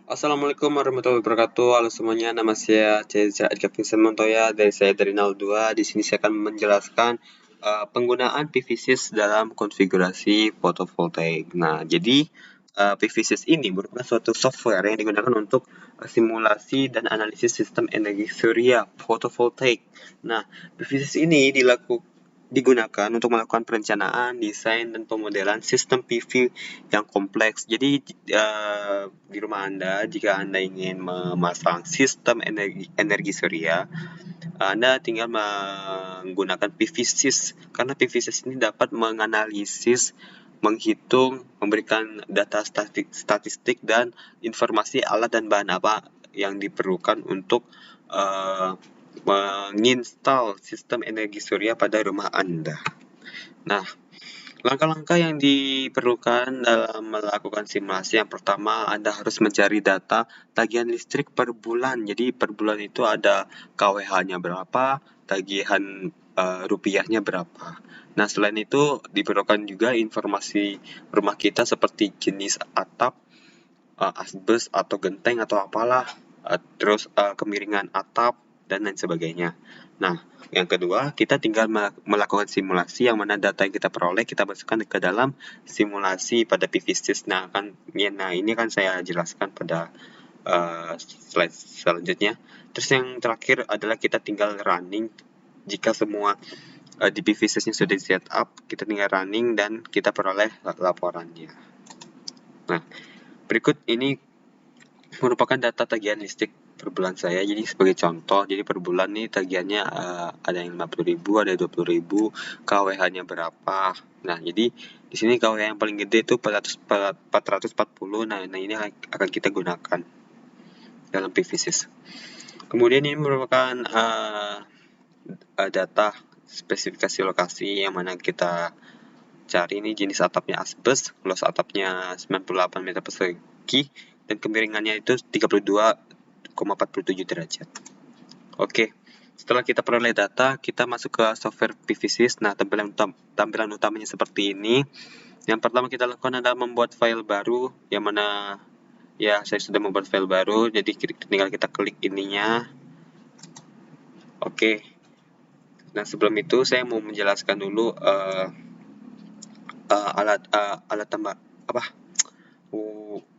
Assalamualaikum warahmatullahi wabarakatuh. Halo semuanya, nama saya Ceza Edgar Vincent Montoya dari 2. Di sini saya akan menjelaskan penggunaan PVSys dalam konfigurasi fotovoltaik. Nah, jadi PVSys ini merupakan suatu software yang digunakan untuk simulasi dan analisis sistem energi surya fotovoltaik. Nah, PVSys ini digunakan untuk melakukan perencanaan, desain, dan pemodelan sistem PV yang kompleks. Jadi di rumah Anda, jika Anda ingin memasang sistem energi surya, Anda tinggal menggunakan PVSys karena PVSys ini dapat menganalisis, menghitung, memberikan data statistik dan informasi alat dan bahan apa yang diperlukan untuk menginstal sistem energi surya pada rumah Anda. Nah, langkah-langkah yang diperlukan dalam melakukan simulasi, yang pertama Anda harus mencari data tagihan listrik per bulan. Jadi per bulan itu ada KWH-nya berapa, tagihan rupiahnya berapa. Nah, selain itu diperlukan juga informasi rumah kita seperti jenis atap, asbes atau genteng atau apalah, terus kemiringan atap dan lain sebagainya. Nah, yang kedua, kita tinggal melakukan simulasi yang mana data yang kita peroleh kita masukkan ke dalam simulasi pada PVSys. Nah, ini kan saya jelaskan pada slide selanjutnya. Terus yang terakhir adalah kita tinggal running. Jika semua di PVSys-nya sudah di setup, kita tinggal running dan kita peroleh laporannya. Nah, berikut ini merupakan data tagihan listrik per bulan saya. Jadi sebagai contoh, jadi per bulan nih tagihannya ada yang 50.000, ada 20.000, KWH-nya berapa. Nah, jadi di sini KWH yang paling gede itu 440. Nah, ini akan kita gunakan dalam PVSys. Kemudian ini merupakan data spesifikasi lokasi yang mana kita cari ini jenis atapnya asbes, luas atapnya 98 meter persegi, dan kemiringannya itu 32,47 derajat. Oke, setelah kita peroleh data, kita masuk ke software PVSys. Nah, tampilan utamanya seperti ini. Yang pertama kita lakukan adalah membuat file baru, yang mana ya saya sudah membuat file baru, jadi tinggal kita klik ininya. Oke. Nah, sebelum itu saya mau menjelaskan dulu alat tambah apa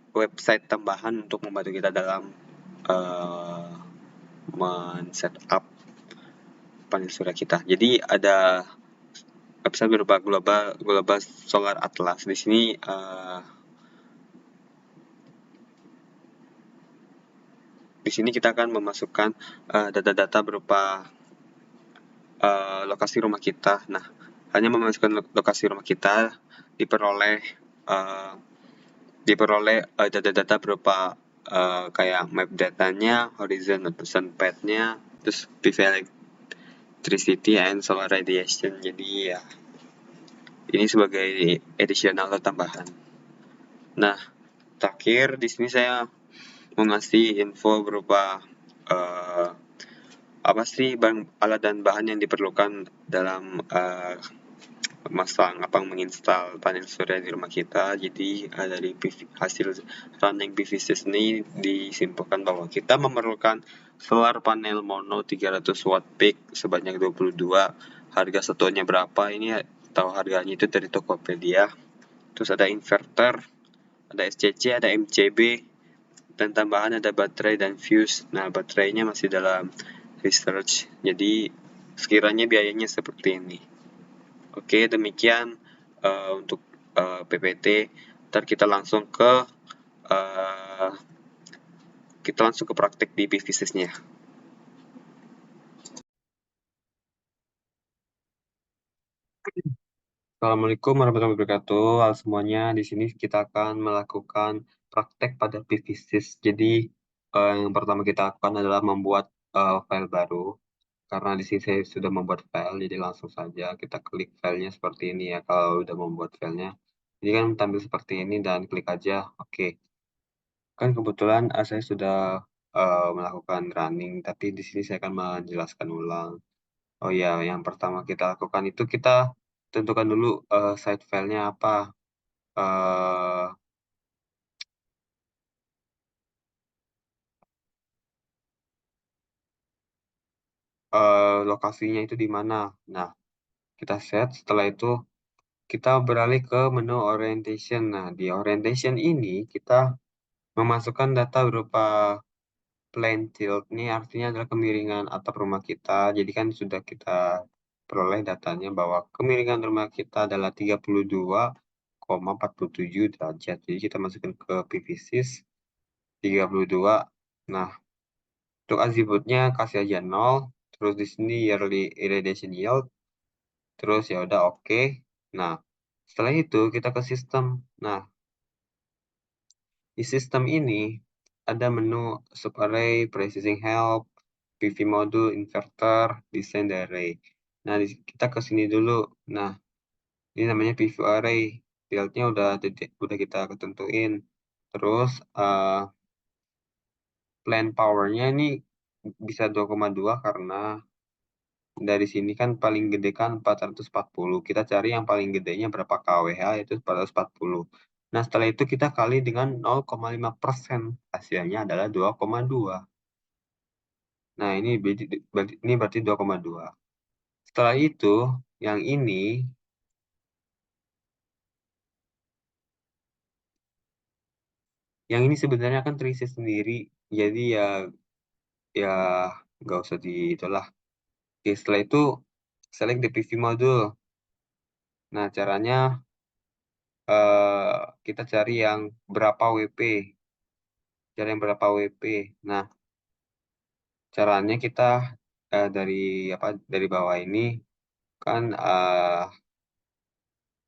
website tambahan untuk membantu kita dalam men-setup panel surya kita. Jadi ada website berupa global solar atlas. Di sini kita akan memasukkan data-data berupa lokasi rumah kita. Nah, hanya memasukkan lokasi rumah kita diperoleh data-data berupa kayak map datanya, horizon atau sun path-nya, terus PV electricity and solar radiation. Jadi ya ini sebagai additional atau tambahan. Nah, terakhir di sini saya mau ngasih info berupa apa sih alat dan bahan yang diperlukan dalam menginstal panel surya di rumah kita. Jadi dari hasil running PVSys ini disimpulkan bahwa kita memerlukan solar panel mono 300 watt peak sebanyak 22. Harga satuannya berapa ini tahu harganya itu dari Tokopedia. Terus ada inverter, ada SCC, ada MCB, dan tambahan ada baterai dan fuse. Nah, baterainya masih dalam research, jadi sekiranya biayanya seperti ini. Oke, demikian untuk PPT. Ntar kita langsung ke praktek di PVSys-nya. Assalamualaikum warahmatullahi wabarakatuh. Halo semuanya, di sini kita akan melakukan praktek pada PVSys. Jadi yang pertama kita lakukan adalah membuat file baru. Karena di sini saya sudah membuat file, jadi langsung saja kita klik filenya seperti ini ya. Kalau udah membuat filenya, ini kan tampil seperti ini dan klik aja. Oke. Kan kebetulan saya sudah melakukan running, tapi di sini saya akan menjelaskan ulang. Oh ya, yang pertama kita lakukan itu kita tentukan dulu site filenya apa. lokasinya itu di mana. Nah, kita set, setelah itu kita beralih ke menu orientation. Nah, di orientation ini kita memasukkan data berupa plane tilt. Ini artinya adalah kemiringan atap rumah kita. Jadi kan sudah kita peroleh datanya bahwa kemiringan rumah kita adalah 32,47 derajat. Jadi kita masukkan ke PVSys 32. Nah, untuk azimutnya kasih aja 0. Terus di sini yearly irradiation yield. Terus ya udah oke. Nah, setelah itu kita ke sistem. Nah, di sistem ini ada menu subarray, processing help, PV module, inverter, desain array. Nah, kita ke sini dulu. Nah, ini namanya PV array. Fieldnya udah kita ketentuin. Terus plan powernya ini bisa 2,2 karena dari sini kan paling gede kan 440. Kita cari yang paling gedenya berapa kWh, itu 440. Nah, setelah itu kita kali dengan 0,5%. Hasilnya adalah 2,2. Nah, ini berarti 2,2. Setelah itu, yang ini sebenarnya kan terisi sendiri. Jadi ya nggak usah di itulah. Oke, setelah itu select the PV module. Nah, caranya kita cari yang berapa WP. Cari yang berapa WP. Nah, caranya kita dari bawah ini kan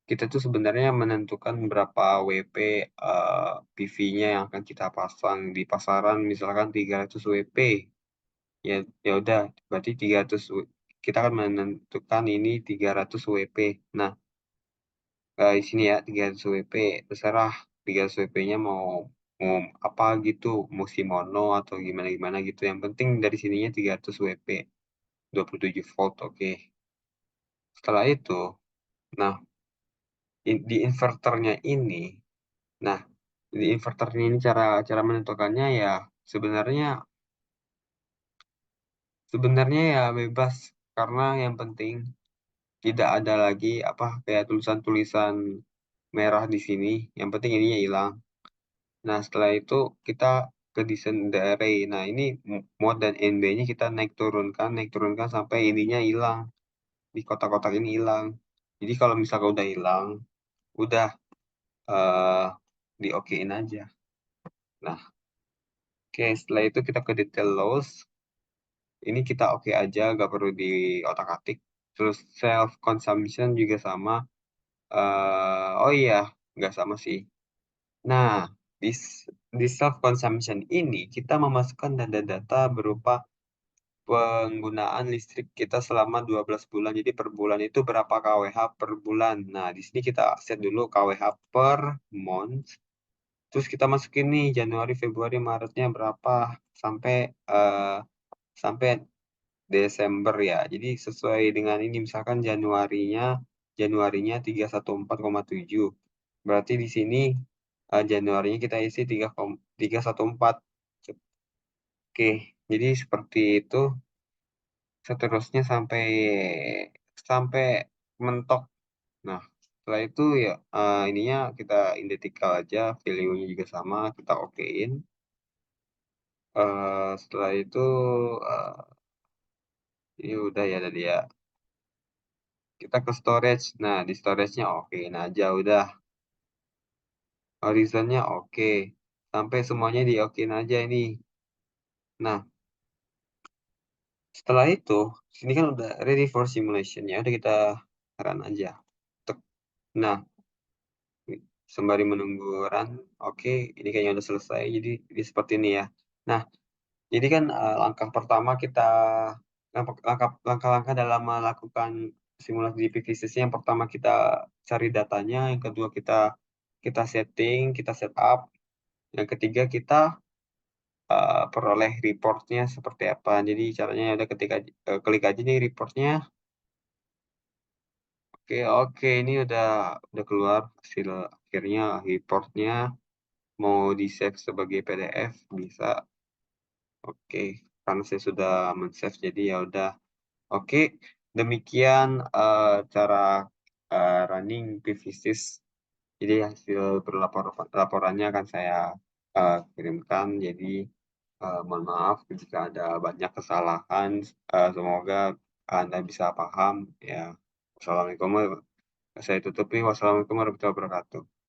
kita tuh sebenarnya menentukan berapa WP PV-nya yang akan kita pasang di pasaran, misalkan 300 WP. Ya ya udah, berarti 300 kita akan menentukan ini 300 WP. Nah, di sini ya 300 WP, terserah 300 WP-nya mau mau apa gitu, mau mono atau gimana gimana gitu. Yang penting dari sininya 300 WP, 27 volt, oke. Setelah itu, nah di inverternya ini, nah di inverternya ini cara cara menentukannya ya sebenarnya sebenarnya ya bebas, karena yang penting tidak ada lagi apa kayak tulisan-tulisan merah di sini. Yang penting ininya hilang. Nah, setelah itu kita ke desain array. Nah, ini mod dan NB-nya kita naik turunkan sampai ininya hilang. Di kotak-kotak ini hilang. Jadi kalau misalkan udah hilang, udah eh di okein aja. Nah, oke, setelah itu kita ke detail loss. Ini kita oke aja, gak perlu di otak-atik. Terus self consumption juga sama. Oh iya, nggak sama sih. Nah, di, di self consumption ini kita memasukkan data-data berupa penggunaan listrik kita selama 12 bulan. Jadi per bulan itu berapa kWh per bulan. Nah, di sini kita set dulu kWh per month. Terus kita masukin nih Januari, Februari, Maretnya berapa sampai eh, sampai Desember ya. Jadi sesuai dengan ini misalkan Januarinya 314,7. Berarti di sini Januarinya kita isi 314. Oke, jadi seperti itu seterusnya sampai sampai mentok. Nah, setelah itu ya ininya kita identikal aja, value-nya juga sama, kita okein. Setelah itu eh, ini udah ya tadi ya. Kita ke storage. Nah, di storage-nya okein aja udah. Horizonnya oke. Sampai semuanya di okein aja ini. Nah, setelah itu, sini kan udah ready for simulation ya. Udah kita run aja. Tek. Nah, sembari menunggu run, oke, ini kayaknya udah selesai. Jadi seperti ini ya. Nah, jadi kan langkah pertama langkah-langkah dalam melakukan simulasi di PVCC, yang pertama kita cari datanya, yang kedua kita setting, kita setup, yang ketiga kita peroleh reportnya seperti apa. Jadi caranya ada ketika klik aja nih reportnya. Oke, oke, ini udah keluar hasil akhirnya reportnya. Mau di save sebagai PDF bisa. Oke, karena saya sudah men-save jadi ya udah. Oke, demikian, cara, running PVSIS. Jadi hasil laporannya akan saya, kirimkan. Jadi, mohon maaf jika ada banyak kesalahan, semoga Anda bisa paham ya. Wassalamualaikum saya tutupi, wassalamualaikum warahmatullahi wabarakatuh.